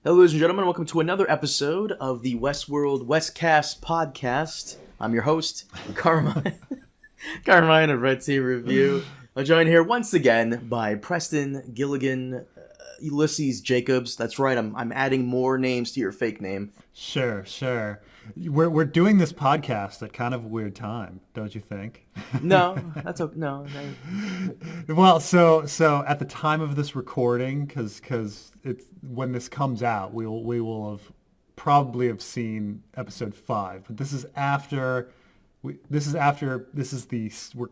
Hello, ladies and gentlemen. Welcome to another episode of the Westworld Westcast podcast. I'm your host, Carmine of RedTeamReview. I'm joined here once again by Preston, Gilligan, Ulysses Jacobs. That's right. I'm adding more names to your fake name. Sure. We're doing this podcast at kind of a weird time, don't you think? No, that's okay. No. Well, so at the time of this recording, because it's when this comes out, we will have probably have seen episode 5. But this is after. We're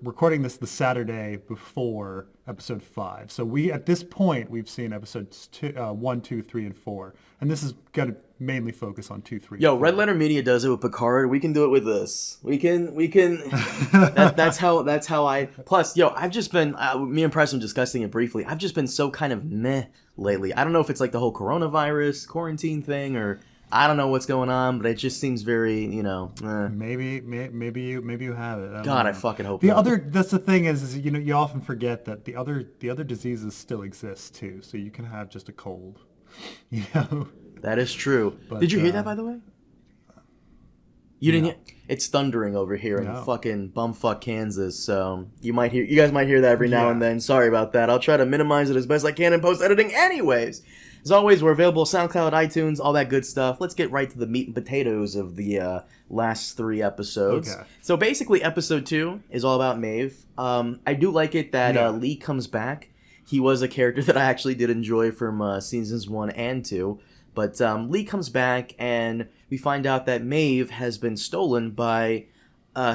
recording this the Saturday before episode 5. So at this point we've seen episodes 1, 2, 3, and 4, and this is gonna mainly focus on 2, 3. Yo, and 4. Red Letter Media does it with Picard. We can do it with this. We can. That's how I. Plus, yo, I've just been. Me and Preston discussing it briefly. I've just been so kind of meh lately. I don't know if it's like the whole coronavirus quarantine thing or. I don't know what's going on, but it just seems very, Maybe you have it. I fucking hope That's the thing is you often forget that the other diseases still exist too. So you can have just a cold, That is true. But, did you hear that, by the way? You didn't hear? It's thundering over here in fucking bumfuck Kansas, so you guys might hear that every now and then. Sorry about that. I'll try to minimize it as best I can in post-editing anyways. As always, we're available SoundCloud, iTunes, all that good stuff. Let's get right to the meat and potatoes of the last 3 episodes. Okay. So basically, episode 2 is all about Maeve. I do like it that Lee comes back. He was a character that I actually did enjoy from seasons 1 and 2. But Lee comes back, and we find out that Maeve has been stolen by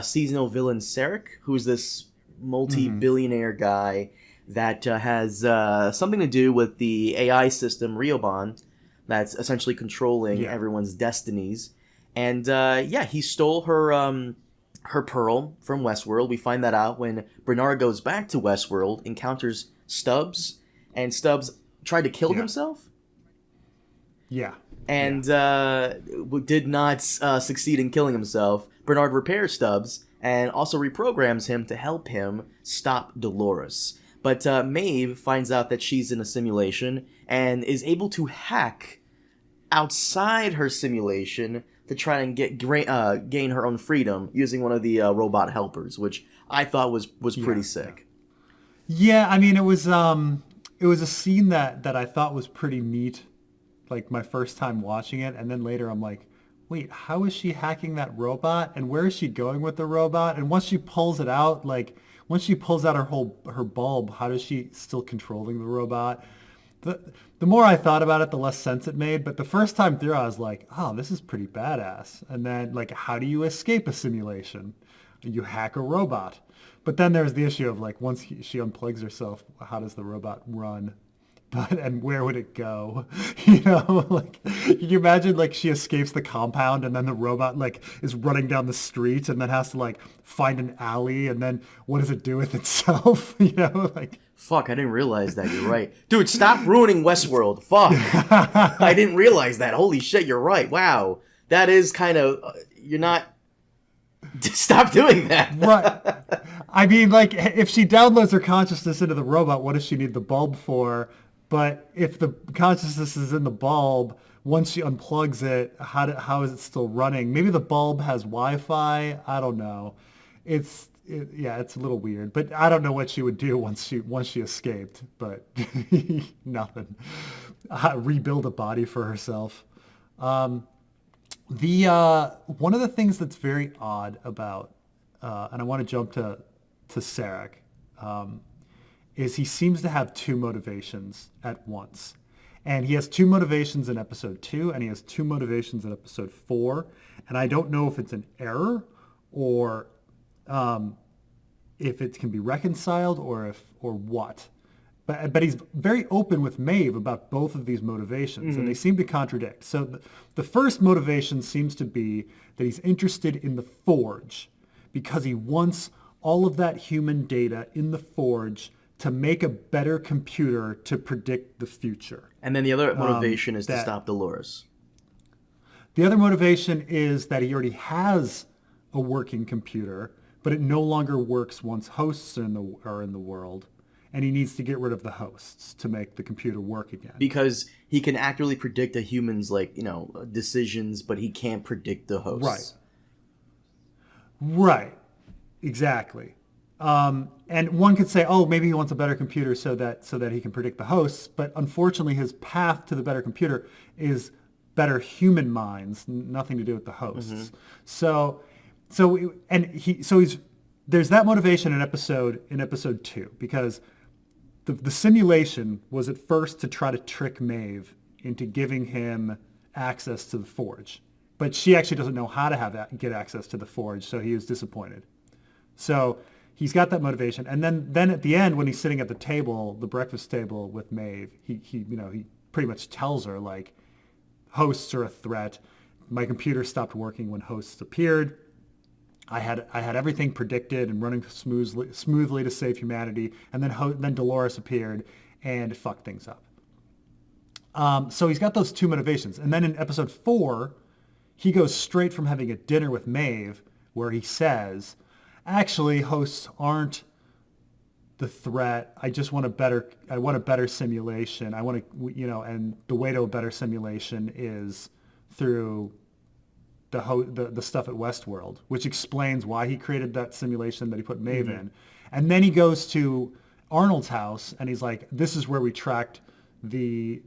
seasonal villain Sarek, who's this multi-billionaire guy that has something to do with the AI system Riobon that's essentially controlling everyone's destinies. And he stole her pearl from Westworld. We find that out when Bernard goes back to Westworld, encounters Stubbs, and Stubbs tried to kill himself. Yeah. And did not succeed in killing himself. Bernard repairs Stubbs and also reprograms him to help him stop Dolores. But Maeve finds out that she's in a simulation and is able to hack outside her simulation to try and gain her own freedom using one of the robot helpers, which I thought was pretty sick. Yeah, I mean, it was a scene that I thought was pretty neat, like my first time watching it, and then later I'm like, wait, how is she hacking that robot, and where is she going with the robot? And once she pulls it out, once she pulls out her bulb, how is she still controlling the robot? The more I thought about it, the less sense it made. But the first time through, I was like, oh, this is pretty badass. And then, how do you escape a simulation? You hack a robot. But then there's the issue of, once she unplugs herself, how does the robot run? And where would it go? Can you imagine, she escapes the compound and then the robot, is running down the street and then has to, find an alley, and then what does it do with itself? Fuck, I didn't realize that. You're right. Dude, stop ruining Westworld. Fuck. I didn't realize that. Holy shit, you're right. Wow. That is kind of... you're not... Stop doing that. Right. I mean, if she downloads her consciousness into the robot, what does she need the bulb for? But if the consciousness is in the bulb, once she unplugs it, how is it still running? Maybe the bulb has Wi-Fi. I don't know. It's a little weird. But I don't know what she would do once she escaped. But nothing. Rebuild a body for herself. One of the things that's very odd about, and I want to jump to Sarek. Is he seems to have 2 motivations at once. And he has 2 motivations in episode 2, and he has 2 motivations in episode 4. And I don't know if it's an error or if it can be reconciled or what. But he's very open with Maeve about both of these motivations, and they seem to contradict. So the first motivation seems to be that he's interested in the Forge because he wants all of that human data in the Forge to make a better computer to predict the future. And then the other motivation is to stop Dolores. The other motivation is that he already has a working computer, but it no longer works once hosts are in the world. and he needs to get rid of the hosts to make the computer work again. Because he can accurately predict a human's, like, decisions, but he can't predict the hosts. Right. Exactly. And one could say, oh, maybe he wants a better computer so that he can predict the hosts. But unfortunately, his path to the better computer is better human minds, nothing to do with the hosts. There's that motivation in episode 2, because the simulation was at first to try to trick Maeve into giving him access to the forge. But she actually doesn't know how to get access to the forge, so he is disappointed. So he's got that motivation, and then at the end, when he's sitting at the table, the breakfast table with Maeve, he pretty much tells her, like, hosts are a threat. My computer stopped working when hosts appeared. I had everything predicted and running smoothly to save humanity, and then Dolores appeared and it fucked things up. So he's got those two motivations, and then in episode 4, he goes straight from having a dinner with Maeve, where he says, actually, hosts aren't the threat. I just want a better simulation. I want to, and the way to a better simulation is through the stuff at Westworld, which explains why he created that simulation that he put Maeve in. And then he goes to Arnold's house, and he's like, this is where we tracked the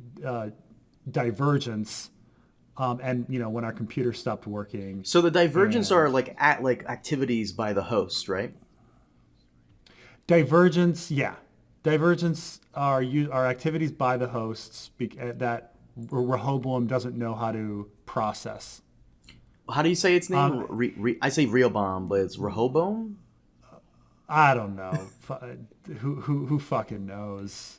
divergence. And when our computer stopped working. So the divergence are like activities by the host, right? Divergence, yeah. Divergence are activities by the hosts that Rehoboam doesn't know how to process. How do you say its name? I say Rehoboam, but it's Rehoboam? I don't know. Who fucking knows?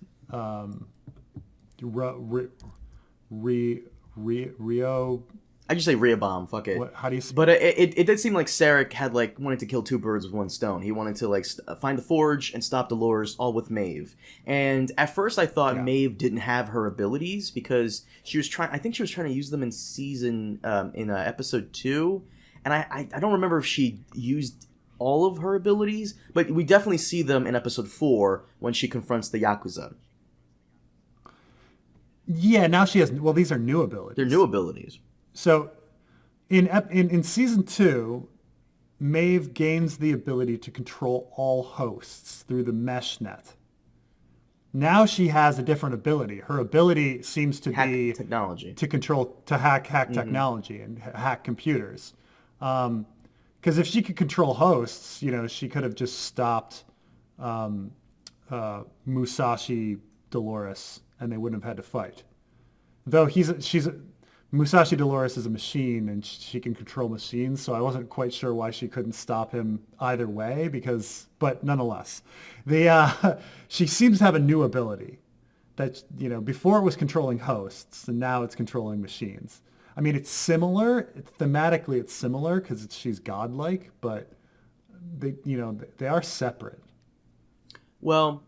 Rio. I just say Rehoboam. Fuck it. How do you? But it did seem like Sarek had wanted to kill two birds with one stone. He wanted to find the forge and stop Dolores, all with Maeve. And at first, I thought Maeve didn't have her abilities because she was trying. I think she was trying to use them in episode 2, and I don't remember if she used all of her abilities, but we definitely see them in episode 4 when she confronts the Yakuza. Yeah, now she has. Well, these are new abilities. They're new abilities. So, in season 2, Maeve gains the ability to control all hosts through the mesh net. Now she has a different ability. Her ability seems to be technology to hack technology and hack computers. Because if she could control hosts, she could have just stopped Musashi Dolores, and they wouldn't have had to fight. Though Musashi Dolores is a machine, and she can control machines, so I wasn't quite sure why she couldn't stop him either way. But nonetheless, she seems to have a new ability that before it was controlling hosts, and now it's controlling machines. I mean, it's similar. Thematically, it's similar because she's godlike, but they are separate. Well,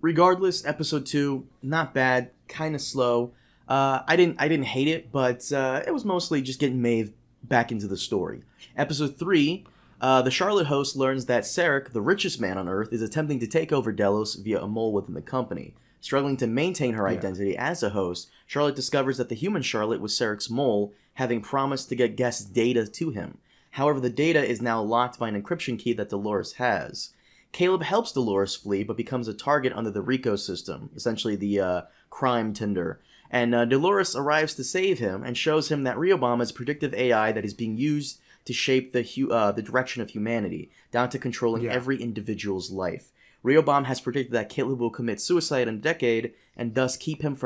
regardless, episode 2, not bad, kind of slow. I didn't hate it, but it was mostly just getting Maeve back into the story. Episode 3, the Charlotte host learns that Sarek, the richest man on Earth, is attempting to take over Delos via a mole within the company. Struggling to maintain her identity as a host, Charlotte discovers that the human Charlotte was Sarek's mole, having promised to get guest data to him. However, the data is now locked by an encryption key that Dolores has. Caleb helps Dolores flee, but becomes a target under the RICO system, essentially the crime Tinder. And Dolores arrives to save him and shows him that Rehoboam is predictive AI that is being used to shape the direction of humanity, down to controlling every individual's life. Rehoboam has predicted that Caleb will commit suicide in a decade, and thus keep him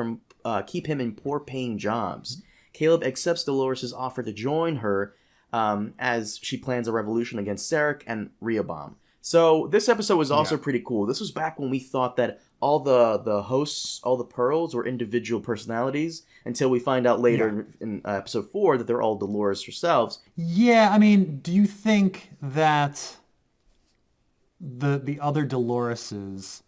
in poor-paying jobs. Caleb accepts Dolores' offer to join her as she plans a revolution against Sarek and Rehoboam. So this episode was also pretty cool. This was back when we thought that all the hosts, all the Pearls, were individual personalities, until we find out later in episode 4 that they're all Dolores herself. Yeah, I mean, do you think that the other Doloreses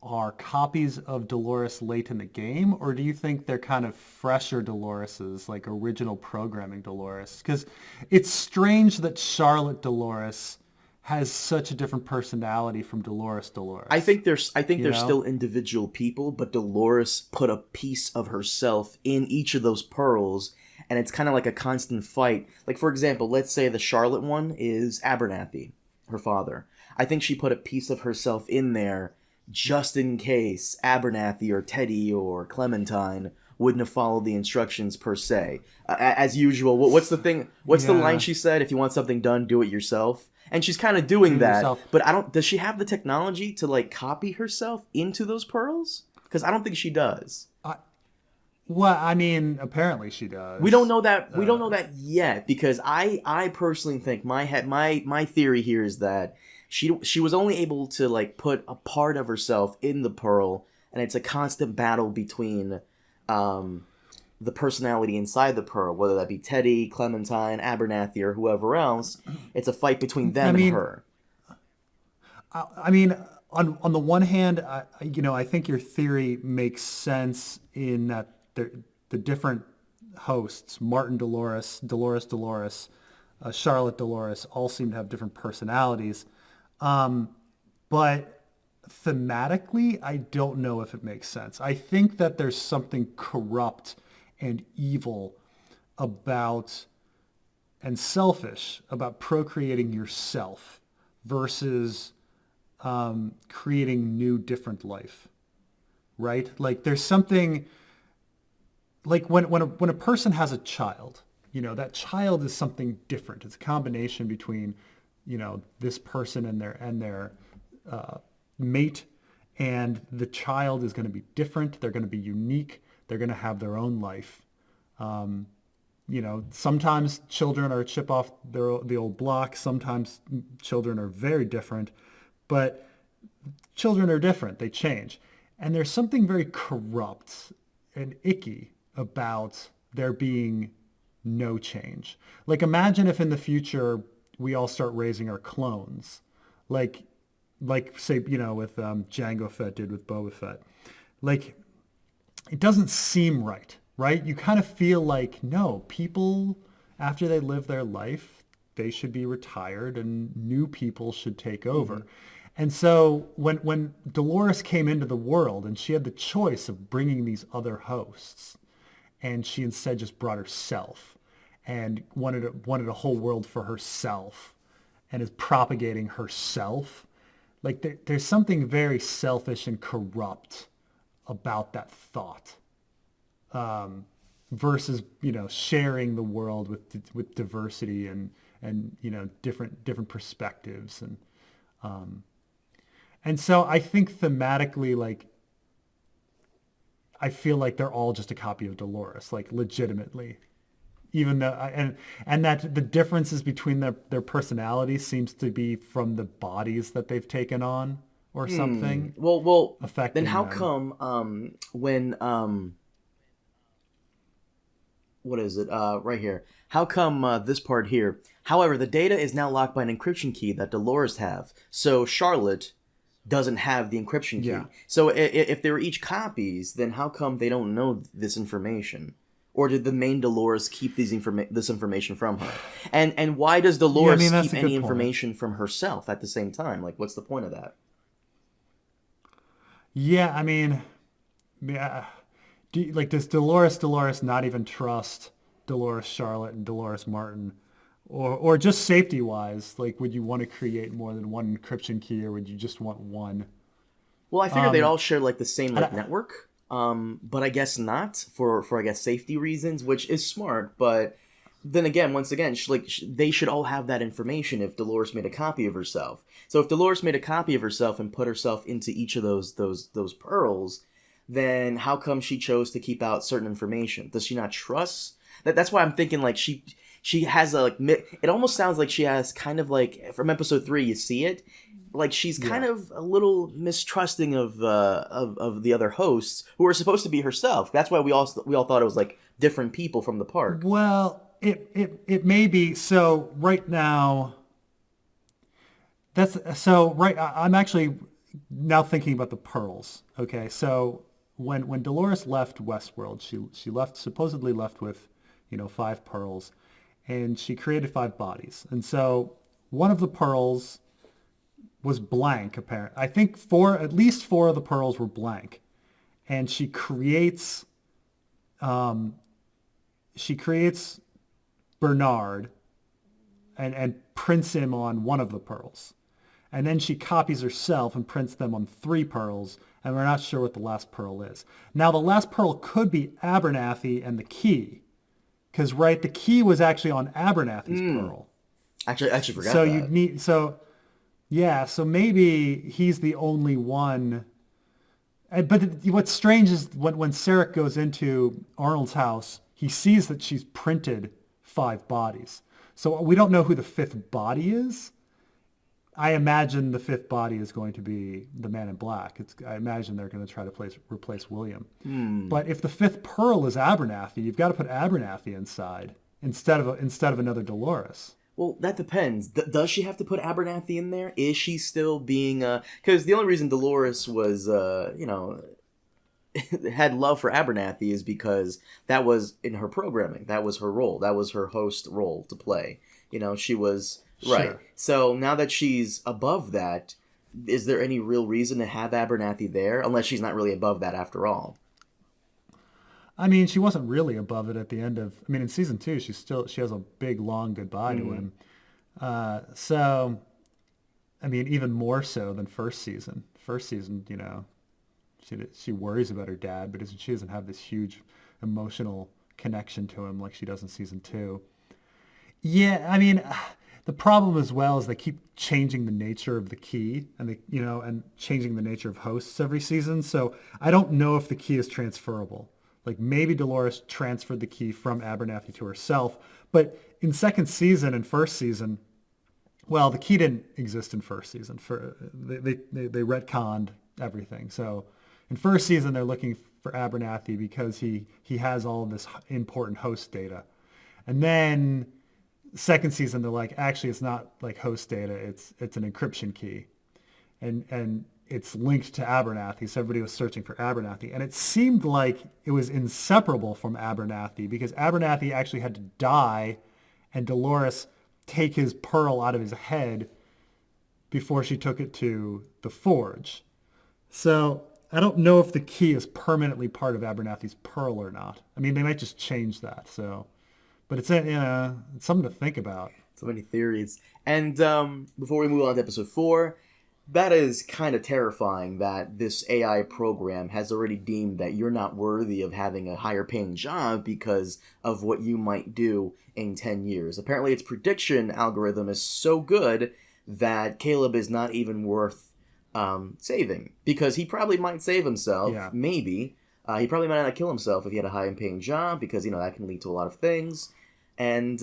are copies of Dolores late in the game, or do you think they're kind of fresher Doloreses, like original programming Dolores? Because it's strange that Charlotte Dolores has such a different personality from Dolores. I think they're You know? still individual people, but Dolores put a piece of herself in each of those pearls, and it's kind of like a constant fight. Like, for example, let's say the Charlotte one is Abernathy, her father. I think she put a piece of herself in there just in case Abernathy or Teddy or Clementine wouldn't have followed the instructions per se. As usual, what's the thing? What's the line she said? If you want something done, do it yourself. And she's kind of doing that, but I don't. Does she have the technology to like copy herself into those pearls? Because I don't think she does. Well, I mean, apparently she does. We don't know that. We don't know that yet, because I personally think my theory here is that she was only able to like put a part of herself in the pearl, and it's a constant battle between the personality inside the pearl, whether that be Teddy, Clementine, Abernathy, or whoever else. It's a fight between them and her. I mean, on the one hand, I think your theory makes sense in that the different hosts, Martin Dolores, Charlotte Dolores, all seem to have different personalities. But thematically, I don't know if it makes sense. I think that there's something corrupt and evil about, and selfish about procreating yourself versus creating new, different life, right? Like there's something, like when a person has a child, that child is something different. It's a combination between, this person and their mate, and the child is going to be different. They're going to be unique. They're going to have their own life. Sometimes children are a chip off the old block. Sometimes children are very different, but children are different. They change. And there's something very corrupt and icky about there being no change. Like imagine if in the future we all start raising our clones, like say, with Jango Fett did with Boba Fett. Like, it doesn't seem right? You kind of feel like, no, people, after they live their life, they should be retired and new people should take over. Mm-hmm. And so when Dolores came into the world and she had the choice of bringing these other hosts, and she instead just brought herself and wanted a whole world for herself and is propagating herself, like there's something very selfish and corrupt about that thought, versus sharing the world with diversity and different perspectives, and so I think thematically, like I feel like they're all just a copy of Dolores, like legitimately, even though and that the differences between their personalities seems to be from the bodies that they've taken on or something. Well, affecting then how them. come when what is it right here? How come this part here? However, the data is now locked by an encryption key that Dolores have. So Charlotte doesn't have the encryption key. Yeah. So if they were each copies, then how come they don't know this information? Or did the main Dolores keep this information from her? And why does Dolores keep any information from herself at the same time? Like, what's the point of that? Yeah, I mean, yeah. Does Dolores not even trust Dolores Charlotte and Dolores Martin? Or just safety-wise, like, would you want to create more than one encryption key, or would you just want one? Well, I figured they'd all share, like, the same, like, network. But I guess not, for I guess, safety reasons, which is smart. But then again, once again, they should all have that information if Dolores made a copy of herself. So if Dolores made a copy of herself and put herself into each of those pearls, then how come she chose to keep out certain information? Does she not trust? That's why I'm thinking, like, she has a, like, it almost sounds like she has kind of, like, from episode 3, you see it, like she's kind of a little mistrusting of the other hosts who are supposed to be herself. That's why we all thought it was, like, different people from the park. Well, it may be. So right now, I'm actually now thinking about the pearls. Okay, so when Dolores left Westworld, she supposedly left with 5 pearls, and she created 5 bodies. And so one of the pearls was blank. Apparently, I think at least four of the pearls were blank, and she creates Bernard and prints him on one of the pearls. And then she copies herself and prints them on 3 pearls, and we're not sure what the last pearl is. Now, the last pearl could be Abernathy and the key, because, right, the key was actually on Abernathy's pearl. Actually, I forgot so that. So maybe he's the only one. But what's strange is when Sarek goes into Arnold's house, he sees that she's printed 5 bodies. So we don't know who the 5th body is. I imagine the 5th body is going to be the Man in Black. I imagine they're going to try to replace William. But if the 5th pearl is Abernathy, you've got to put Abernathy inside instead of another Dolores. Well, that depends. Does she have to put Abernathy in there? Is she still being... Because the only reason Dolores was, had love for Abernathy is because that was in her programming. That was her role. That was her host role to play. She was... Right. Sure. So now that she's above that, is there any real reason to have Abernathy there? Unless she's not really above that after all. I mean, she wasn't really above it at the end of... I mean, in season 2, she has a big, long goodbye to him. So, I mean, even more so than first season. First season, she worries about her dad, but she doesn't have this huge emotional connection to him like she does in season 2. Yeah, I mean... The problem as well is they keep changing the nature of the key and and changing the nature of hosts every season. So I don't know if the key is transferable. Like maybe Dolores transferred the key from Abernathy to herself, but in second season and first season, well, the key didn't exist in first season. They retconned everything. So in first season they're looking for Abernathy because he has all of this important host data, and then second season they're like, actually it's not like host data, it's an encryption key, and it's linked to Abernathy, so everybody was searching for Abernathy, and it seemed like it was inseparable from Abernathy because Abernathy actually had to die and Dolores take his pearl out of his head before she took it to the forge. So I don't know if the key is permanently part of Abernathy's pearl or not. I mean, they might just change that, so... But it's something to think about. So many theories. And before we move on to episode 4, that is kind of terrifying that this AI program has already deemed that you're not worthy of having a higher paying job because of what you might do in 10 years. Apparently its prediction algorithm is so good that Caleb is not even worth saving. Because he probably might save himself, maybe. He probably might not kill himself if he had a high paying job because, that can lead to a lot of things. And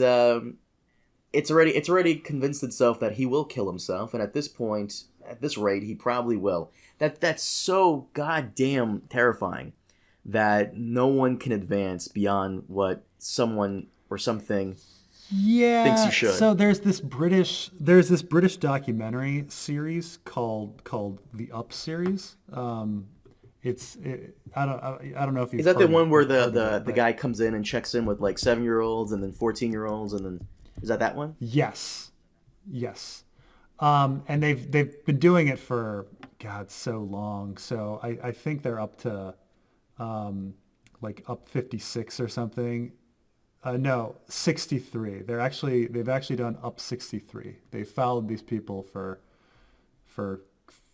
it's already convinced itself that he will kill himself, and at this point, at this rate, he probably will. That's so goddamn terrifying that no one can advance beyond what someone or something thinks you should. So there's this British documentary series called the Up series. I don't know if you've Is that the one where the guy comes in and checks in with like 7-year-olds and then 14-year-olds and then is that one? Yes. And they've been doing it for so long. So I think they're up to up 56 or something. No, 63. They've actually done up 63. They followed these people for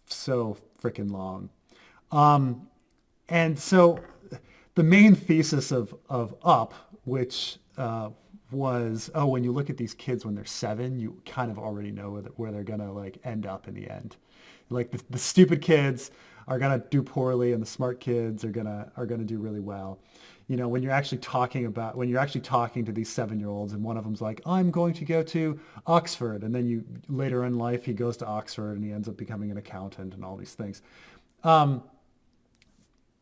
so freaking long. And so the main thesis of Up, which was, when you look at these kids when they're 7, you kind of already know where they're going to end up in the end. Like the stupid kids are going to do poorly and the smart kids are going to do really well. When you're actually talking to these 7-year-olds and one of them's like, I'm going to go to Oxford. And then later in life, he goes to Oxford and he ends up becoming an accountant and all these things.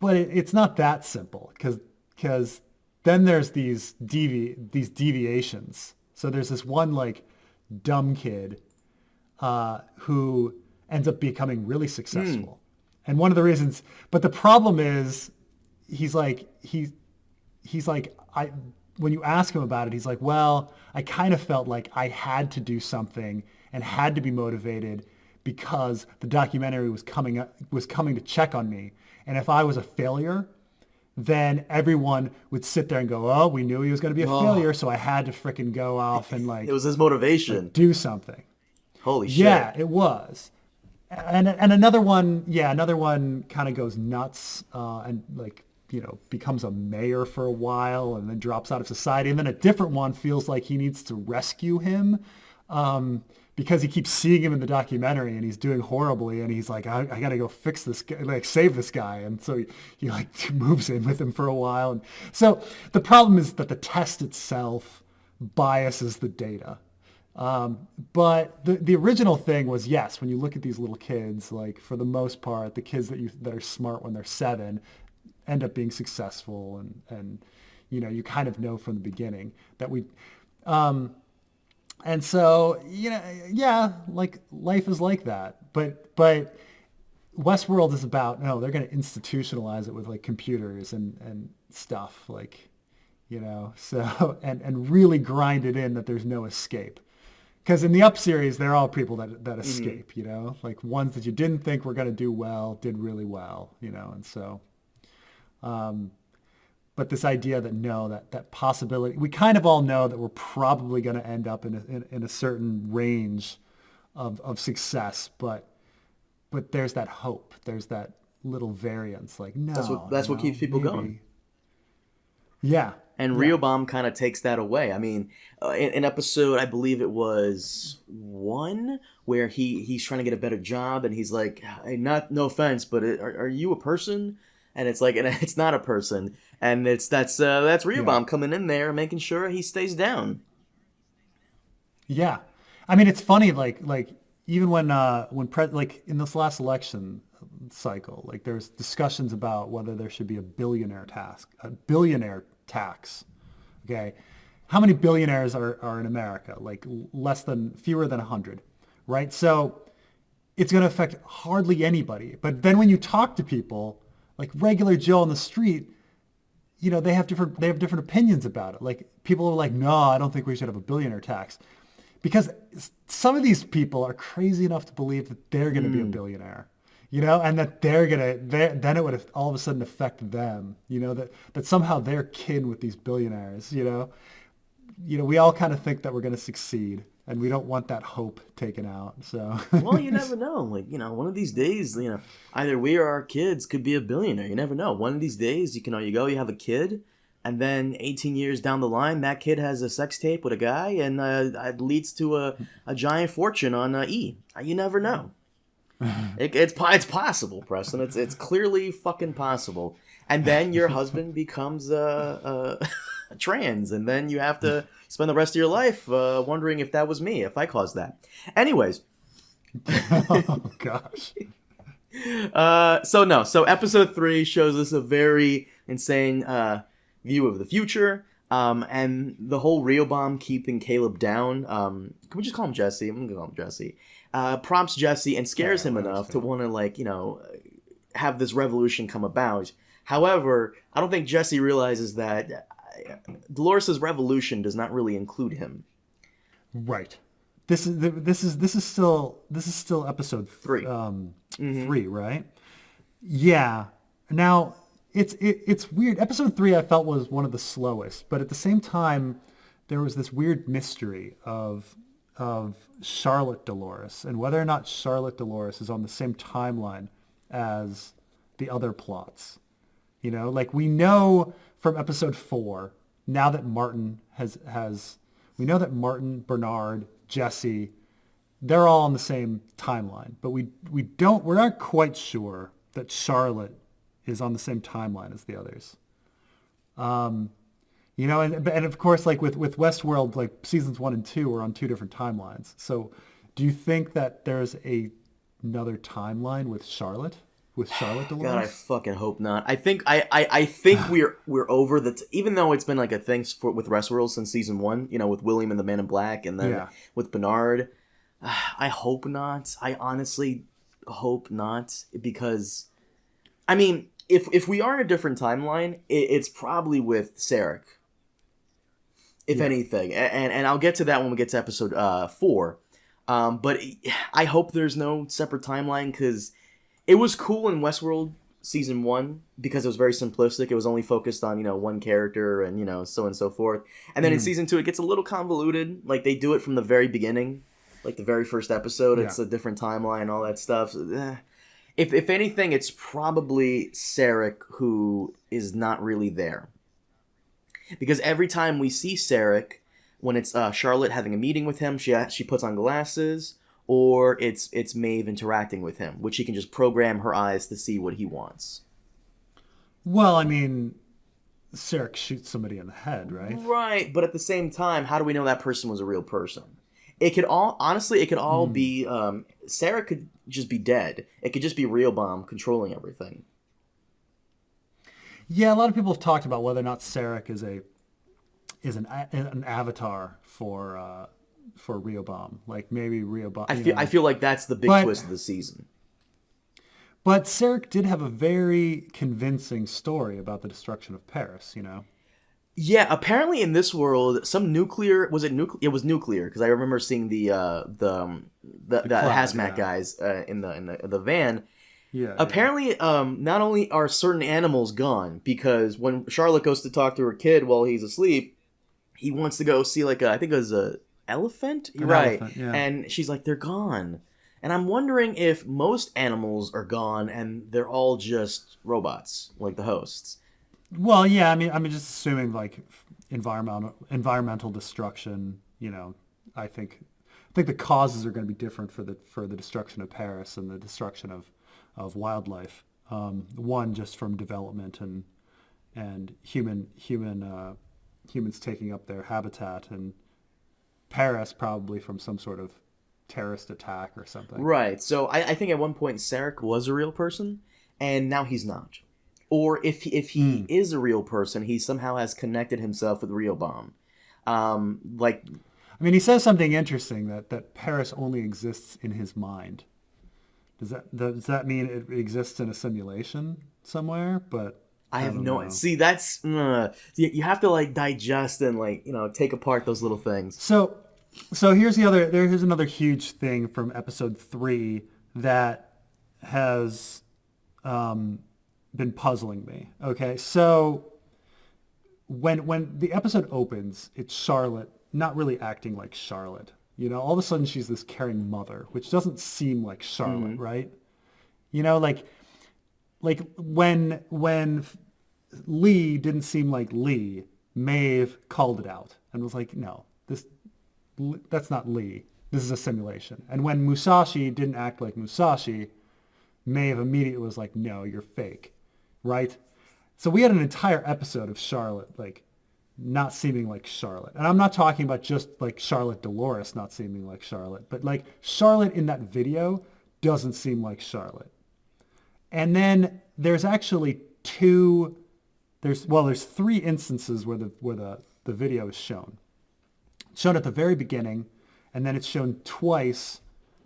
But it's not that simple because then there's these deviations. So there's this one dumb kid who ends up becoming really successful. And one of the reasons, but the problem is when you ask him about it, he's like, well, I kind of felt like I had to do something and had to be motivated because the documentary was coming to check on me. And if I was a failure, then everyone would sit there and go, oh, we knew he was going to be a failure, so I had to frickin' go off and It was his motivation. Like, do something. Holy shit. Yeah, it was. And another one kind of goes nuts and like, becomes a mayor for a while and then drops out of society. And then a different one feels like he needs to rescue him because he keeps seeing him in the documentary and he's doing horribly. And he's like, I got to go fix this guy, like save this guy. And so he like moves in with him for a while. And so the problem is that the test itself biases the data. But the original thing was, yes, when you look at these little kids, like for the most part, the kids that are smart when they're 7 end up being successful, and you kind of know from the beginning that and so like life is like that. But Westworld is about, no, they're going to institutionalize it with like computers and stuff, like so and really grind it in that there's no escape. Because in the Up series, they're all people that escape, like ones that you didn't think were going to do well, did really well, and so, but this idea that possibility, we kind of all know that we're probably going to end up in a certain range of success, but there's that hope, there's that little variance, like, no. That's what keeps people going. Yeah. And Riobam kind of takes that away. I mean, in episode, I believe it was 1, where he's trying to get a better job, and he's like, hey, no offense, but are you a person? And it's like, and it's not a person, and that's Riobam coming in there, making sure he stays down. Yeah, I mean, it's funny, like even when like in this last election cycle, like there's discussions about whether there should be a billionaire tax. Okay, how many billionaires are in America? Like fewer than 100, right? So it's going to affect hardly anybody. But then when you talk to people, like regular Joe on the street, they have different opinions about it. Like people are like, no, I don't think we should have a billionaire tax, because some of these people are crazy enough to believe that they're going to be a billionaire. And that then it would all of a sudden affect them, that somehow they're kin with these billionaires, we all kind of think that we're going to succeed, and we don't want that hope taken out. So, well, you never know. Like, one of these days, either we or our kids could be a billionaire. You never know. One of these days, you have a kid, and then 18 years down the line, that kid has a sex tape with a guy, and it leads to a giant fortune on E. You never know. It's possible, Preston. It's clearly fucking possible. And then your husband becomes trans, and then you have to spend the rest of your life wondering if that was me, if I caused that. Anyways. Oh gosh. So episode 3 shows us a very insane view of the future. And the whole Riobam keeping Caleb down. Can we just call him Jesse? I'm gonna call him Jesse. Prompts Jesse and scares him enough to want to have this revolution come about. However, I don't think Jesse realizes that Dolores' revolution does not really include him. Right. This is still episode 3. 3, right? Yeah. Now it's weird. Episode 3 I felt was one of the slowest, but at the same time there was this weird mystery of Charlotte Dolores, and whether or not Charlotte Dolores is on the same timeline as the other plots. Like we know from episode 4, now that Martin we know that Martin, Bernard, Jesse, they're all on the same timeline, but we're not quite sure that Charlotte is on the same timeline as the others. And of course, like with Westworld, like seasons 1 and 2 are on 2 different timelines. So do you think that there's another timeline with Charlotte Dolores? God, I fucking hope not. I think we're over even though it's been like a thing with Westworld since season 1, with William and the Man in Black, and then with Bernard. I hope not. I honestly hope not, because, I mean, if we are in a different timeline, it's probably with Sarek. If anything, and I'll get to that when we get to episode 4. But I hope there's no separate timeline, because it was cool in Westworld season 1 because it was very simplistic. It was only focused on, one character and, so on and so forth. And then in season 2, it gets a little convoluted. Like, they do it from the very beginning. Like, the very first episode, it's a different timeline, all that stuff. If anything, it's probably Sarek who is not really there. Because every time we see Sarek, when it's Charlotte having a meeting with him, she puts on glasses, or it's Maeve interacting with him, which she can just program her eyes to see what he wants. Well, I mean, Sarek shoots somebody in the head, right? Right, but at the same time, how do we know that person was a real person? It could all be, Sarek could just be dead. It could just be Rehoboam controlling everything. Yeah, a lot of people have talked about whether or not Sarek is an avatar for Rehoboam. Like, maybe Rehoboam. I feel like that's the big twist of the season. But Sarek did have a very convincing story about the destruction of Paris, Yeah, apparently in this world, some nuclear... Was it nuclear? It was nuclear, because I remember seeing the hazmat guys in the van. Yeah. Apparently, not only are certain animals gone, because when Charlotte goes to talk to her kid while he's asleep, he wants to go see, I think it was a elephant? You're right. Elephant, yeah. And she's like, they're gone. And I'm wondering if most animals are gone and they're all just robots, like the hosts. Well, yeah, I'm just assuming environmental destruction. I think the causes are going to be different for the destruction of Paris and the destruction of wildlife. One just from development and humans taking up their habitat, and Paris probably from some sort of terrorist attack or something. Right. So I think at one point Sarek was a real person, and now he's not. Or if he is a real person, he somehow has connected himself with Rehoboam. He says something interesting that Paris only exists in his mind. Does that mean it exists in a simulation somewhere? But I have no idea. See, that's you have to digest and take apart those little things. So here's another huge thing from episode 3 that has been puzzling me. Okay, so when the episode opens, it's Charlotte not really acting like Charlotte. All of a sudden she's this caring mother, which doesn't seem like Charlotte, right? Like when Lee didn't seem like Lee, Maeve called it out and was like, no, that's not Lee. This is a simulation. And when Musashi didn't act like Musashi, Maeve immediately was like, no, you're fake, right? So we had an entire episode of Charlotte, not seeming like Charlotte. And I'm not talking about just Charlotte Dolores not seeming like Charlotte, but Charlotte in that video doesn't seem like Charlotte. And then there's actually there's 3 instances where the video is shown. It's shown at the very beginning, and then it's shown twice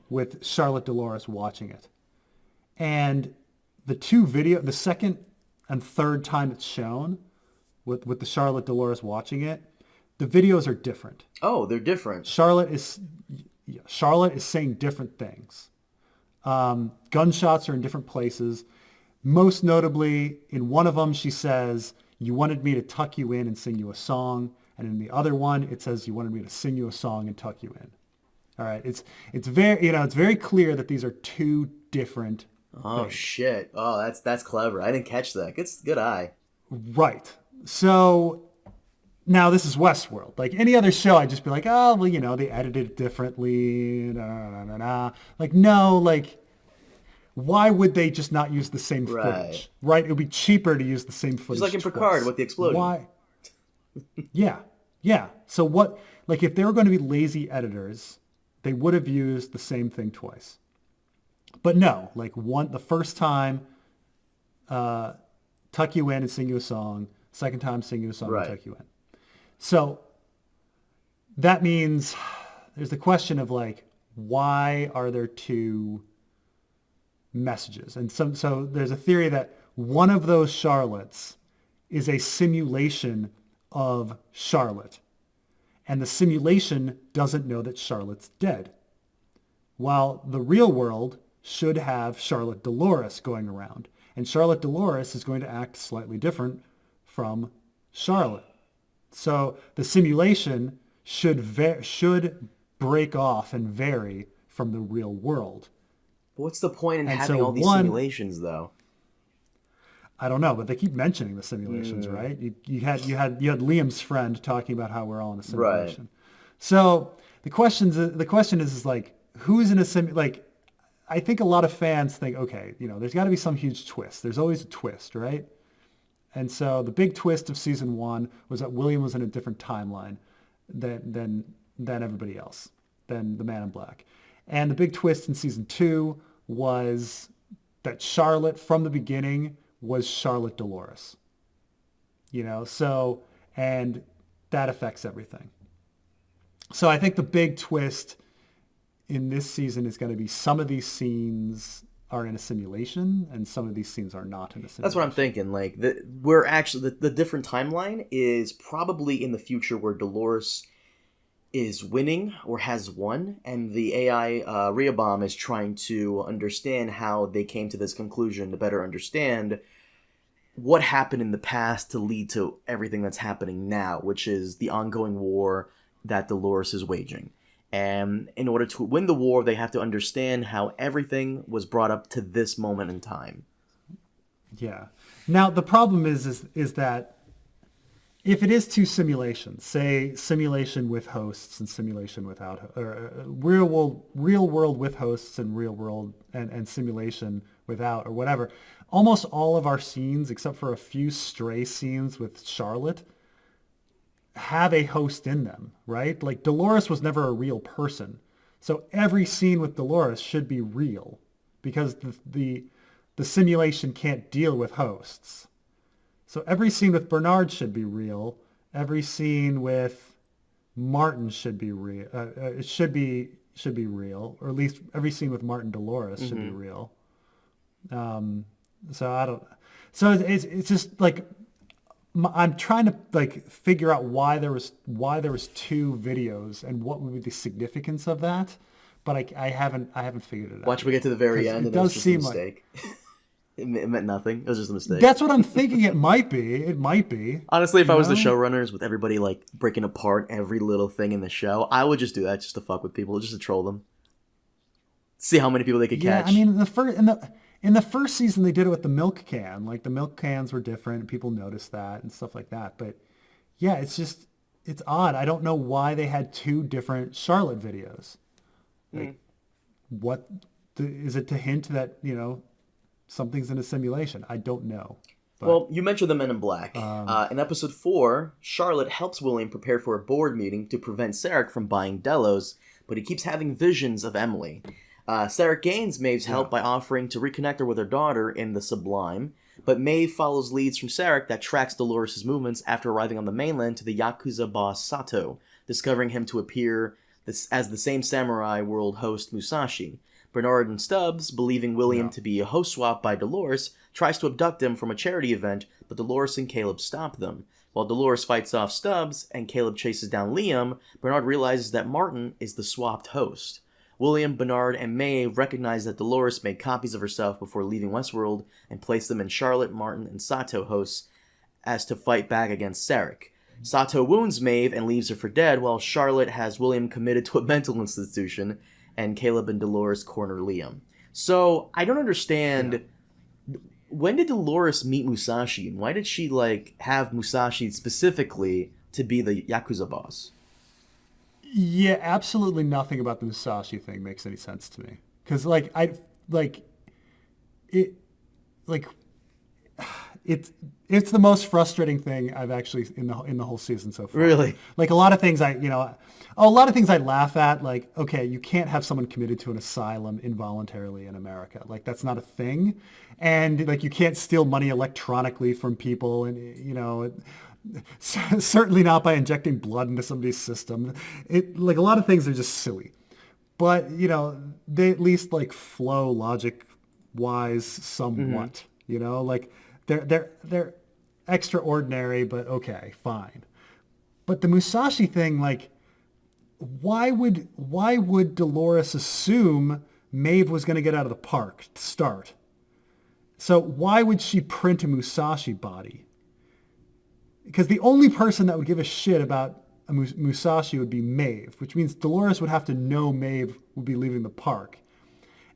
with Charlotte Dolores watching it. And the second and third time it's shown with the Charlotte Dolores watching it, the videos are different. Oh, they're different. Charlotte is saying different things. Gunshots are in different places. Most notably, in one of them, she says, "You wanted me to tuck you in and sing you a song." And in the other one, it says, "You wanted me to sing you a song and tuck you in." All right. It's very clear that these are 2 different things. Shit. Oh, that's clever. I didn't catch that. Good eye. Right. So now this is Westworld. Like any other show, I'd just be like, oh, well, they edited it differently. No. Why would they just not use the same footage? Right? It would be cheaper to use the same footage. Just like in Picard with the explosion. Why? Yeah. So what? If they were going to be lazy editors, they would have used the same thing twice. But no, the first time, tuck you in and sing you a song. Second time, sing you a song and tuck you in. So that means there's the question of why are there 2 messages? And so there's a theory that one of those Charlottes is a simulation of Charlotte. And the simulation doesn't know that Charlotte's dead. while the real world should have Charlotte Dolores going around. And Charlotte Dolores is going to act slightly different from Charlotte. So the simulation should break off and vary from the real world. But what's the point in having all these simulations, though? I don't know, but they keep mentioning the simulations, right? You had Liam's friend talking about how we're all in a simulation. Right. So the question is like, who's in a sim? Like, I think a lot of fans think, okay, there's got to be some huge twist. There's always a twist, right? And so the big twist of season 1 was that William was in a different timeline than everybody else, than the Man in Black. And the big twist in season 2 was that Charlotte, from the beginning, was Charlotte Dolores. So, and that affects everything. So I think the big twist in this season is going to be some of these scenes are in a simulation and some of these scenes are not in a simulation. That's what I'm thinking. Like, we're actually, the different timeline is probably in the future where Dolores is winning or has won, and the AI Rehoboam is trying to understand how they came to this conclusion to better understand what happened in the past to lead to everything that's happening now, which is the ongoing war that Dolores is waging. And in order to win the war, they have to understand how everything was brought up to this moment in time. Yeah. Now, the problem is that if it is two simulations, say simulation with hosts and simulation without, or real world with hosts and real world and simulation without, or whatever, almost all of our scenes, except for a few stray scenes with Charlotte, have a host in them, right? Like, Dolores was never a real person. So every scene with Dolores should be real because the simulation can't deal with hosts. So every scene with Bernard should be real. Every scene with Martin should be real. It should be real, or at least every scene with Martin Dolores should be real. So I don't. So it's just like I'm trying to like figure out why there was two videos and what would be the significance of that, but I haven't figured it out. Watch we get to the very end. It does seem like. It meant nothing. It was just a mistake. That's what I'm thinking. It might be. Honestly, if I was the showrunners with everybody like breaking apart every little thing in the show, I would just do that just to fuck with people, just to troll them. See how many people they could catch. Yeah, I mean, in the first season they did it with the milk can. Like, the milk cans were different, and people noticed that and stuff like that. But yeah, it's odd. I don't know why they had two different Charlotte videos. Like, what is it to hint that something's in a simulation? I don't know. But, well, you mentioned the Men in Black. In episode 4, Charlotte helps William prepare for a board meeting to prevent Sarek from buying Delos, but he keeps having visions of Emily. Sarek gains Maeve's help by offering to reconnect her with her daughter in the Sublime, but Maeve follows leads from Sarek that tracks Dolores' movements after arriving on the mainland to the Yakuza boss Sato, discovering him to appear as the same samurai world host Musashi. Bernard and Stubbs, believing William to be a host swap by Dolores, tries to abduct him from a charity event, but Dolores and Caleb stop them. While Dolores fights off Stubbs and Caleb chases down Liam, Bernard realizes that Martin is the swapped host. William, Bernard, and Maeve recognize that Dolores made copies of herself before leaving Westworld and place them in Charlotte, Martin, and Sato hosts as to fight back against Sarek. Sato wounds Maeve and leaves her for dead, while Charlotte has William committed to a mental institution, and Caleb and Dolores corner Liam. So, I don't understand, when did Dolores meet Musashi, and why did she, have Musashi specifically to be the Yakuza boss? Yeah, absolutely nothing about the Musashi thing makes any sense to me. Because, it's the most frustrating thing I've actually in the whole season so far. Really? Like, a lot of things I laugh at, like, okay, you can't have someone committed to an asylum involuntarily in America. Like, that's not a thing. And, like, you can't steal money electronically from people, and, certainly not by injecting blood into somebody's system. A lot of things are just silly. But, they at least, flow logic-wise somewhat, They're extraordinary, but okay, fine. But the Musashi thing, why would Dolores assume Maeve was going to get out of the park to start? So why would she print a Musashi body? Because the only person that would give a shit about a Musashi would be Maeve, which means Dolores would have to know Maeve would be leaving the park.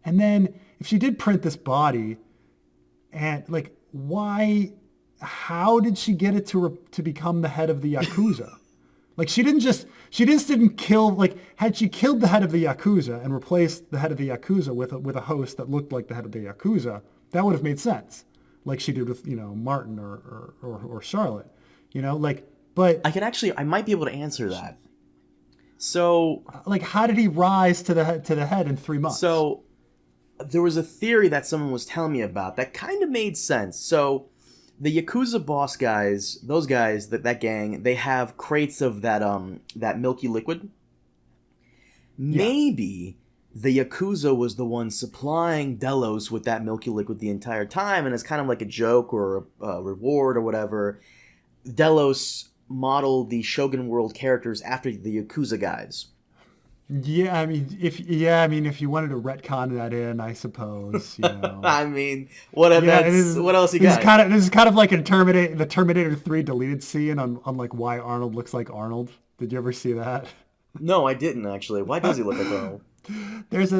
And then if she did print this body, and like, how did she get it to become the head of the Yakuza? Like, she didn't kill, like, had she killed the head of the Yakuza and replaced the head of the Yakuza with a host that looked like the head of the Yakuza, that would have made sense. Like she did with, Martin or Charlotte, but I might be able to answer that. So, like, how did he rise to the head in 3 months? So, there was a theory that someone was telling me about that kind of made sense. So, the Yakuza boss guys, those guys, that gang, they have crates of that milky liquid. Yeah. Maybe the Yakuza was the one supplying Delos with that milky liquid the entire time, and it's kind of like a joke or a reward or whatever. Delos modeled the Shogun World characters after the Yakuza guys. Yeah, I mean, if you wanted to retcon that in, I suppose. I mean, what else you got? This is kind of like the Terminator 3 deleted scene on like why Arnold looks like Arnold. Did you ever see that? No, I didn't actually. Why does he look like Arnold? There's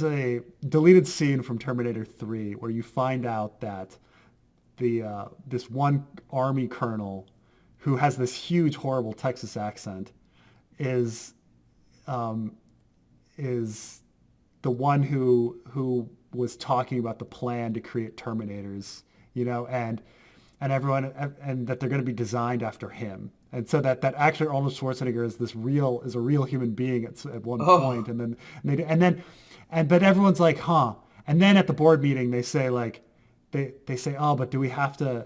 a deleted scene from Terminator 3 where you find out that this one army colonel who has this huge horrible Texas accent is the one who was talking about the plan to create Terminators, and everyone, and that they're going to be designed after him. And so that actually Arnold Schwarzenegger is a real human being at one point. But everyone's like, huh. And then at the board meeting, they say like, they say, oh, but do we have to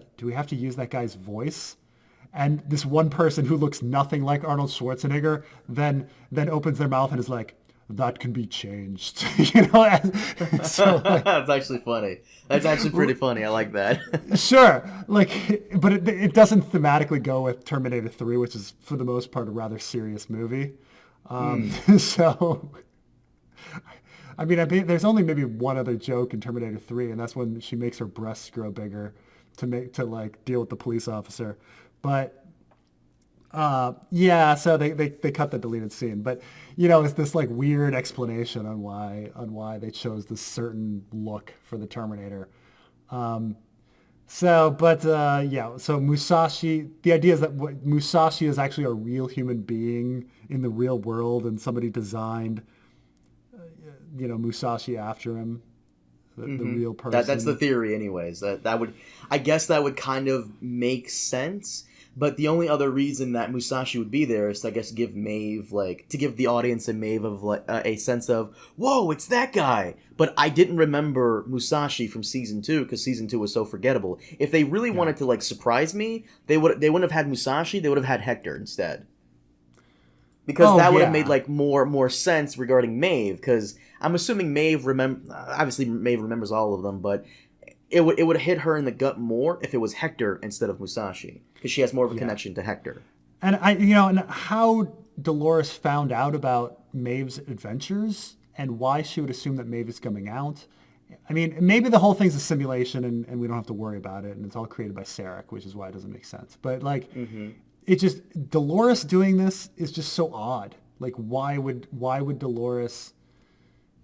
use that guy's voice? And this one person who looks nothing like Arnold Schwarzenegger then opens their mouth and is like, that can be changed. So, like, that's actually funny. That's actually pretty funny. I like that. Sure. But it doesn't thematically go with Terminator 3, which is for the most part a rather serious movie. So, I mean, there's only maybe one other joke in Terminator 3, and that's when she makes her breasts grow bigger to deal with the police officer. But so they cut the deleted scene. But it's this like weird explanation on why they chose this certain look for the Terminator. So Musashi, the idea is that Musashi is actually a real human being in the real world, and somebody designed Musashi after him. The real person. That's the theory anyways. I guess that would kind of make sense. But the only other reason that Musashi would be there is to, I guess, give Maeve, to give the audience and Maeve of a sense of, whoa, it's that guy. But I didn't remember Musashi from season 2 because season 2 was so forgettable. If they really wanted to surprise me, they wouldn't have had Musashi. They would have had Hector instead. Because that would have made more sense regarding Maeve. Because I'm assuming Maeve remembers all of them, but it would hit her in the gut more if it was Hector instead of Musashi, because she has more of a connection to Hector. And and how Dolores found out about Maeve's adventures and why she would assume that Maeve is coming out. I mean, maybe the whole thing's a simulation and we don't have to worry about it, and it's all created by Sarek, which is why it doesn't make sense. But it just, Dolores doing this is just so odd. Like, why would Dolores,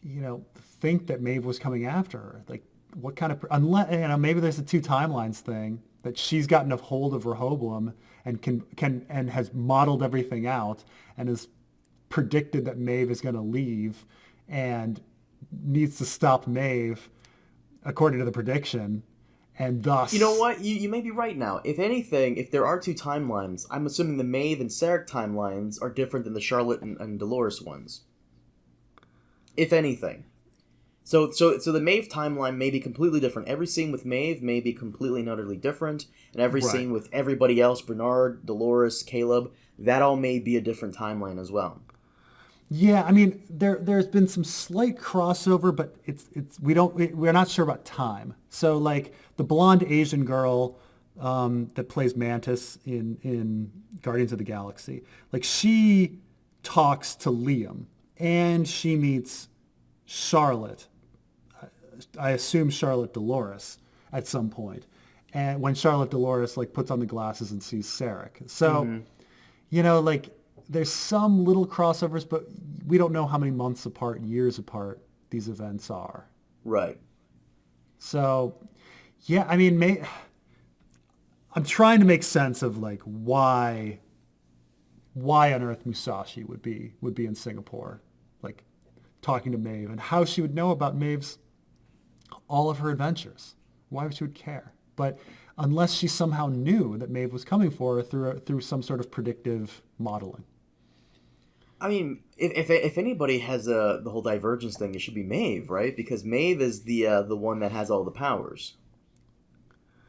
think that Maeve was coming after her? Like, what kind of, unless, maybe there's a 2 timelines thing that she's gotten a hold of Rehoboam and can and has modeled everything out and has predicted that Maeve is going to leave and needs to stop Maeve according to the prediction, and thus... You know what? You may be right now. If anything, if there are 2 timelines, I'm assuming the Maeve and Sarek timelines are different than the Charlotte and Dolores ones. If anything. So the Maeve timeline may be completely different. Every scene with Maeve may be completely and utterly different, and every scene with everybody else, Bernard, Dolores, Caleb, that all may be a different timeline as well. Yeah, I mean, there's been some slight crossover, but we're not sure about time. So the blonde Asian girl that plays Mantis in Guardians of the Galaxy, she talks to Liam, and she meets Charlotte. I assume Charlotte Dolores at some point. And when Charlotte Dolores like puts on the glasses and sees Sarek. So, like there's some little crossovers, but we don't know how many months apart, years apart these events are. Right. So, yeah, I mean, I'm trying to make sense of like why on earth Musashi would be in Singapore, like talking to Maeve, and how she would know about Maeve's all of her adventures. Why she would care? But unless she somehow knew that Maeve was coming for her through some sort of predictive modeling. I mean, if anybody has the whole divergence thing, it should be Maeve, right? Because Maeve is the one that has all the powers.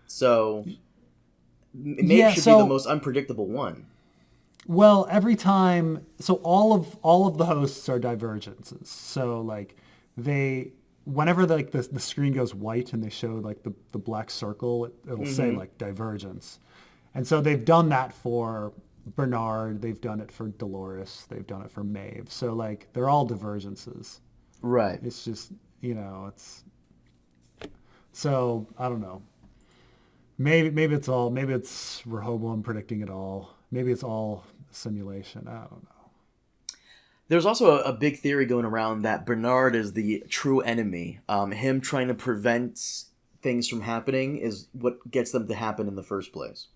So Maeve should be the most unpredictable one. Well, every time, so all of the hosts are divergences. So like whenever the screen goes white and they show like the black circle, it'll say like divergence. And so they've done that for Bernard, they've done it for Dolores, they've done it for Maeve. So like they're all divergences. Right. It's just, it's so I don't know. Maybe it's Rehoboam predicting it all. Maybe it's all simulation. I don't know. There's also a big theory going around that Bernard is the true enemy. Him trying to prevent things from happening is what gets them to happen in the first place.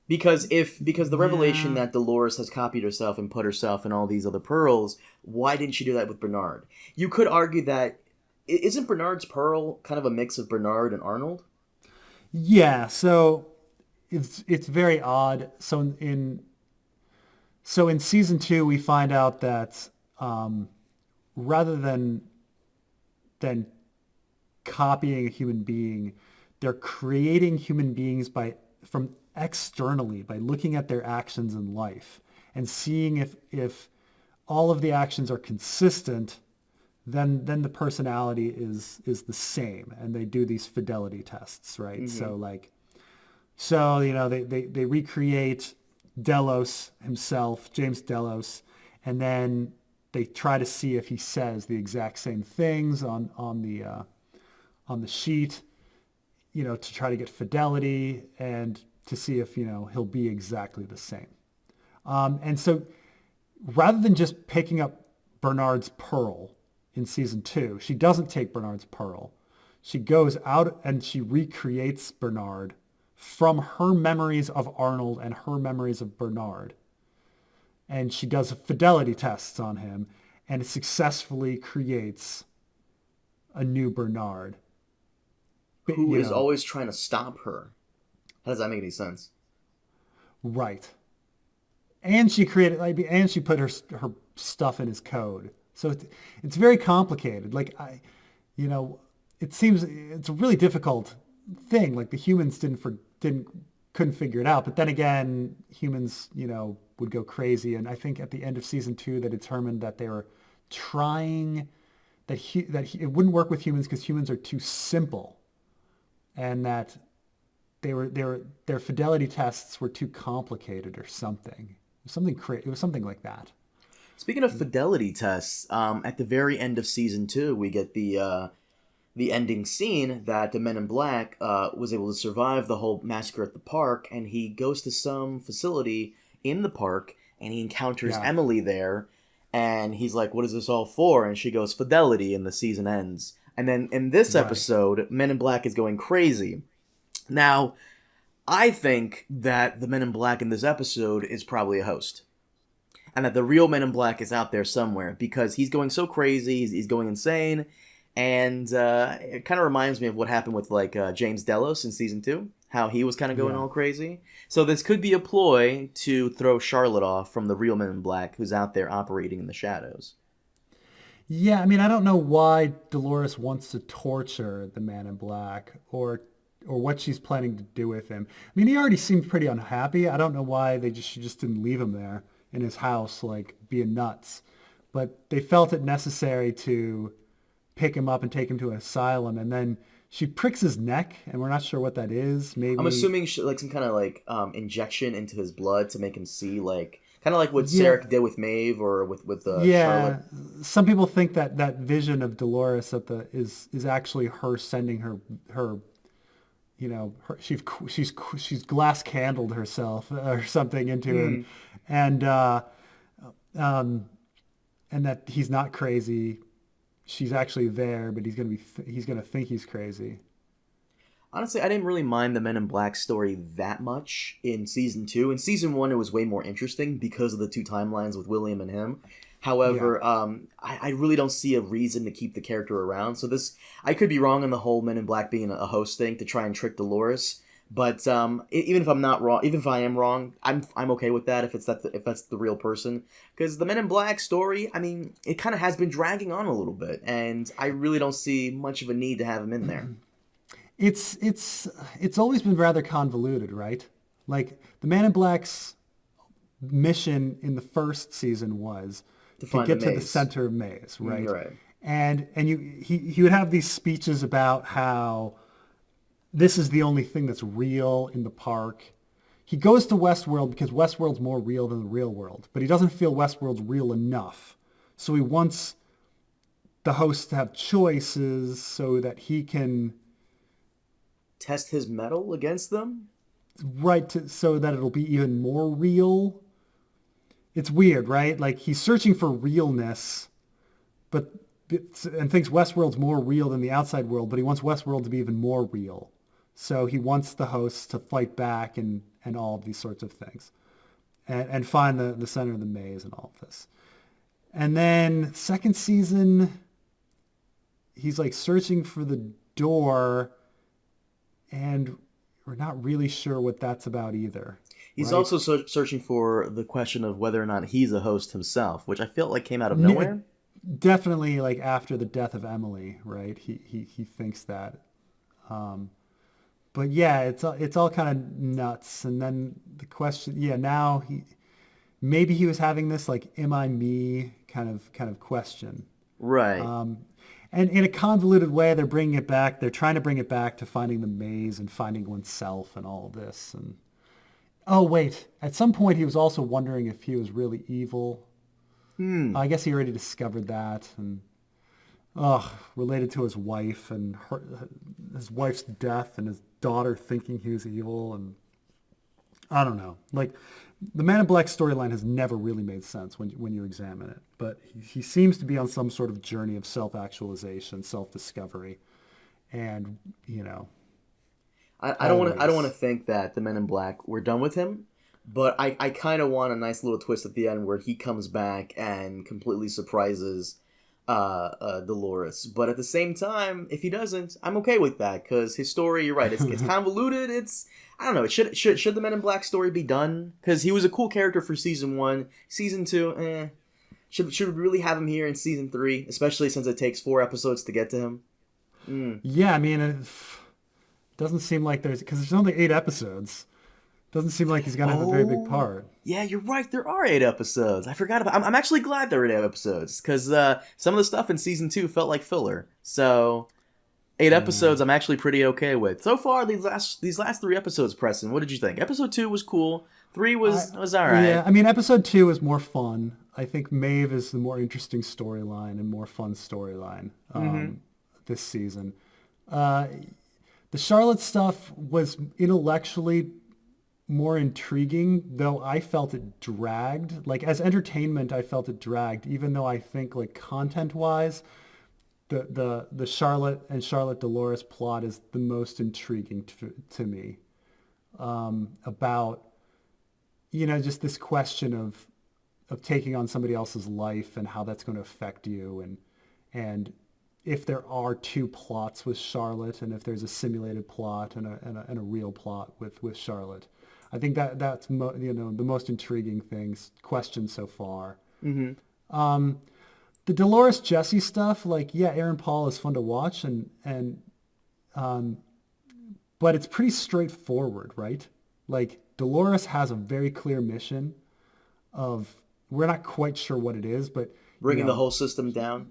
Because the revelation that Dolores has copied herself and put herself in all these other pearls, why didn't she do that with Bernard? You could argue that isn't Bernard's pearl kind of a mix of Bernard and Arnold? Yeah, so it's very odd. So in season 2 we find out that rather than copying a human being, they're creating human beings from externally by looking at their actions in life and seeing if all of the actions are consistent, then the personality is the same, and they do these fidelity tests, right? Mm-hmm. So they recreate Delos himself, James Delos, and then they try to see if he says the exact same things on the sheet, to try to get fidelity and to see if he'll be exactly the same. And so rather than just picking up Bernard's pearl in season 2, she doesn't take Bernard's pearl. She goes out and she recreates Bernard from her memories of Arnold and her memories of Bernard. And she does fidelity tests on him, and it successfully creates a new Bernard. Who is always trying to stop her. How does that make any sense? Right. And she created, and she put her stuff in his code. So it's very complicated. It seems it's a really difficult thing. Like the humans couldn't figure it out. But then again, humans, would go crazy. And I think at the end of season 2, they determined that they were trying that it wouldn't work with humans because humans are too simple, and that their fidelity tests were too complicated or something. It was something like that. Speaking of fidelity tests, at the very end of season 2, we get the ending scene that the Men in Black was able to survive the whole massacre at the park, and he goes to some facility in the park, and he encounters Emily there, and he's like, "What is this all for?" And she goes, "Fidelity," and the season ends. And then in this episode, Men in Black is going crazy. Now, I think that the Men in Black in this episode is probably a host. And that the real Men in Black is out there somewhere, because he's going so crazy, he's going insane, and it kind of reminds me of what happened with James Delos in season 2, how he was kind of going all crazy. So this could be a ploy to throw Charlotte off from the real Men in Black, who's out there operating in the shadows. Yeah, I mean, I don't know why Dolores wants to torture the Man in Black, or what she's planning to do with him. I mean, he already seemed pretty unhappy. I don't know why she just didn't leave him there in his house, being nuts. But they felt it necessary to pick him up and take him to an asylum, and then she pricks his neck, and we're not sure what that is. Maybe I'm assuming like some kind of like injection into his blood to make him see, like kind of like what Sarek did with Maeve or with Charlotte. Some people think that vision of Dolores is actually her sending her she's glass candled herself or something into him, and that he's not crazy. She's actually there, but he's gonna think he's crazy. Honestly, I didn't really mind the Men in Black story that much in season 2. In season 1, it was way more interesting because of the 2 timelines with William and him. However, I really don't see a reason to keep the character around. So I could be wrong on the whole Men in Black being a host thing to try and trick Dolores. But even if I'm not wrong, even if I am wrong, I'm okay with that if that's the real person. Because the Men in Black story, I mean, it kind of has been dragging on a little bit, and I really don't see much of a need to have him in there. It's always been rather convoluted, right? Like the Man in Black's mission in the first season was to get to the center of Maze, right? Right. And he would have these speeches about how this is the only thing that's real in the park. He goes to Westworld because Westworld's more real than the real world, but he doesn't feel Westworld's real enough. So he wants the host to have choices so that he can test his mettle against them? Right, so that it'll be even more real. It's weird, right? Like, he's searching for realness, and thinks Westworld's more real than the outside world, but he wants Westworld to be even more real. So he wants the hosts to fight back and all of these sorts of things. And find the center of the maze and all of this. And then, second season, he's, like, searching for the door, and we're not really sure what that's about either. He's also searching for the question of whether or not he's a host himself, which I felt like came out of nowhere. Definitely, like after the death of Emily, right? He thinks that. But yeah, it's all kind of nuts. And then the question, now maybe he was having this like, am I me kind of question, right? And in a convoluted way, they're bringing it back. They're trying to bring it back to finding the maze and finding oneself and all of this. And oh, wait. At some point, he was also wondering if he was really evil. I guess he already discovered that. And related to his wife and his wife's death and his daughter thinking he was evil. And I don't know. Like, the Man in Black storyline has never really made sense when you examine it. But he seems to be on some sort of journey of self-actualization, self-discovery. And, I don't want to think that the Men in Black, we're done with him. But I kind of want a nice little twist at the end where he comes back and completely surprises Dolores. But at the same time, if he doesn't, I'm okay with that. Because his story, you're right, it's convoluted. I don't know. Should the Men in Black story be done? Because he was a cool character for season 1. Season 2, Should we really have him here in season 3? Especially since it takes 4 episodes to get to him. Yeah, I mean, it doesn't seem like because there's only 8 episodes. Doesn't seem like he's gonna have a very big part. Yeah, you're right. There are 8 episodes. I forgot about. I'm actually glad there are 8 episodes because some of the stuff in season 2 felt like filler. So 8 episodes, I'm actually pretty okay with. So far, these last 3 episodes, Preston, what did you think? Episode 2 was cool. 3 was all right. Yeah, I mean, episode 2 is more fun. I think Maeve is the more interesting storyline and more fun storyline this season. The Charlotte stuff was intellectually more intriguing, though I felt it dragged. Like, as entertainment, I felt it dragged, even though I think, like, content-wise, the Charlotte and Charlotte Dolores plot is the most intriguing to me. About, just this question of taking on somebody else's life and how that's going to affect you, and if there are 2 plots with Charlotte, and if there's a simulated plot and a real plot with Charlotte. I think that's the most intriguing question so far. The Dolores Jesse stuff, like, Aaron Paul is fun to watch, but it's pretty straightforward, right? Like, Dolores has a very clear mission of, we're not quite sure what it is, but bringing the whole system down.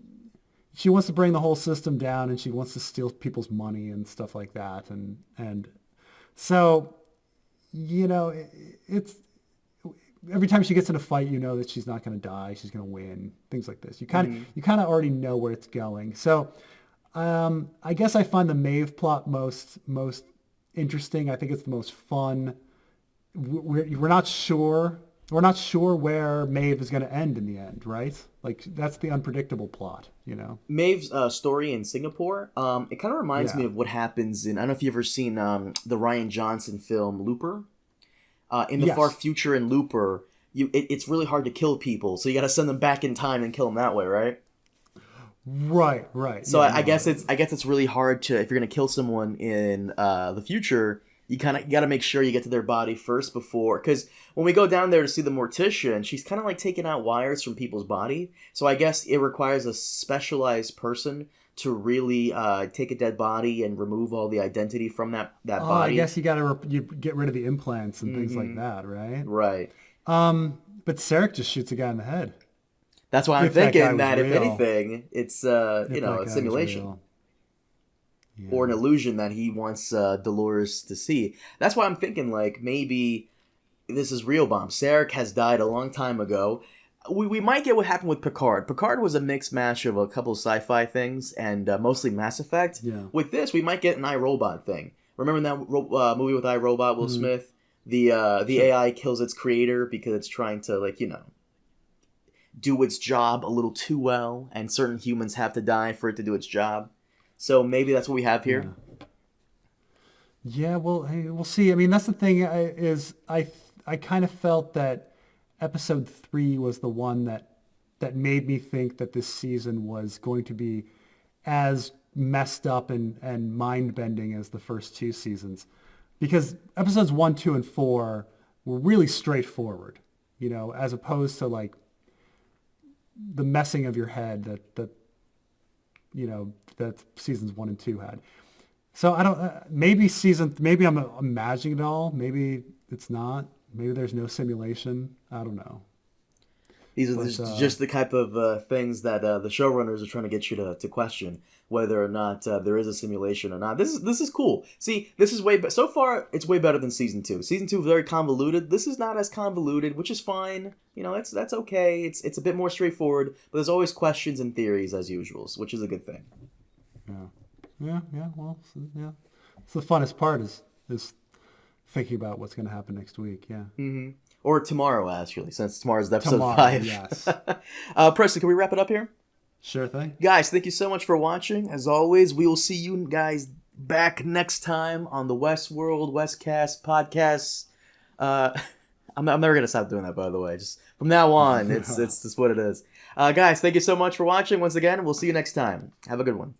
she wants to bring the whole system down, and she wants to steal people's money and stuff like that. And so, it's every time she gets in a fight, you know that she's not going to die. She's going to win. Things like this. You kind of already know where it's going. So, I guess I find the Maeve plot most interesting. I think it's the most fun. We're not sure. We're not sure where Maeve is going to end in the end, right? Like, that's the unpredictable plot, Maeve's story in Singapore, it kind of reminds me of what happens in, I don't know if you've ever seen the Rian Johnson film Looper. In the far future in Looper, it's really hard to kill people, so you got to send them back in time and kill them that way, right? Right. So I guess it's really hard to, if you're going to kill someone in the future, you got to make sure you get to their body first before, because when we go down there to see the mortician, she's kind of like taking out wires from people's body. So I guess it requires a specialized person to really take a dead body and remove all the identity from that body. I guess you got to you get rid of the implants and things like that, right? Right. But Sarek just shoots a guy in the head. That's why I'm thinking that if anything, it's a simulation. Yeah. Or an illusion that he wants Dolores to see. That's why I'm thinking, like, maybe this is real bomb. Sarek has died a long time ago. We might get what happened with Picard. Picard was a mixed mash of a couple of sci-fi things and mostly Mass Effect. Yeah. With this, we might get an iRobot thing. Remember that movie with iRobot, Will Smith? The AI kills its creator because it's trying to, like, do its job a little too well, and certain humans have to die for it to do its job. So maybe that's what we have here. Yeah, well, hey, we'll see. I mean, that's the thing I kind of felt that episode 3 was the one that made me think that this season was going to be as messed up and mind-bending as the first 2 seasons. Because episodes 1, 2, and 4 were really straightforward, as opposed to, like, the messing of your head that seasons 1 and 2 had. So I don't. Maybe I'm imagining it all. Maybe it's not. Maybe there's no simulation. I don't know. These are just the type of things that the showrunners are trying to get you to question whether or not there is a simulation or not. This is cool. See, this is so far it's way better than season 2. Season 2 was very convoluted. This is not as convoluted, which is fine. That's okay. It's a bit more straightforward, but there's always questions and theories as usual, which is a good thing. Yeah. Well, yeah. It's the funnest part is thinking about what's going to happen next week. Yeah. Mm-hmm. Or tomorrow, actually, since tomorrow's episode 5. Yes. Preston, can we wrap it up here? Sure thing. Guys, thank you so much for watching. As always, we will see you guys back next time on the Westworld Westcast podcast. I'm never gonna stop doing that, by the way. Just from now on, it's just what it is. Guys, thank you so much for watching. Once again, we'll see you next time. Have a good one.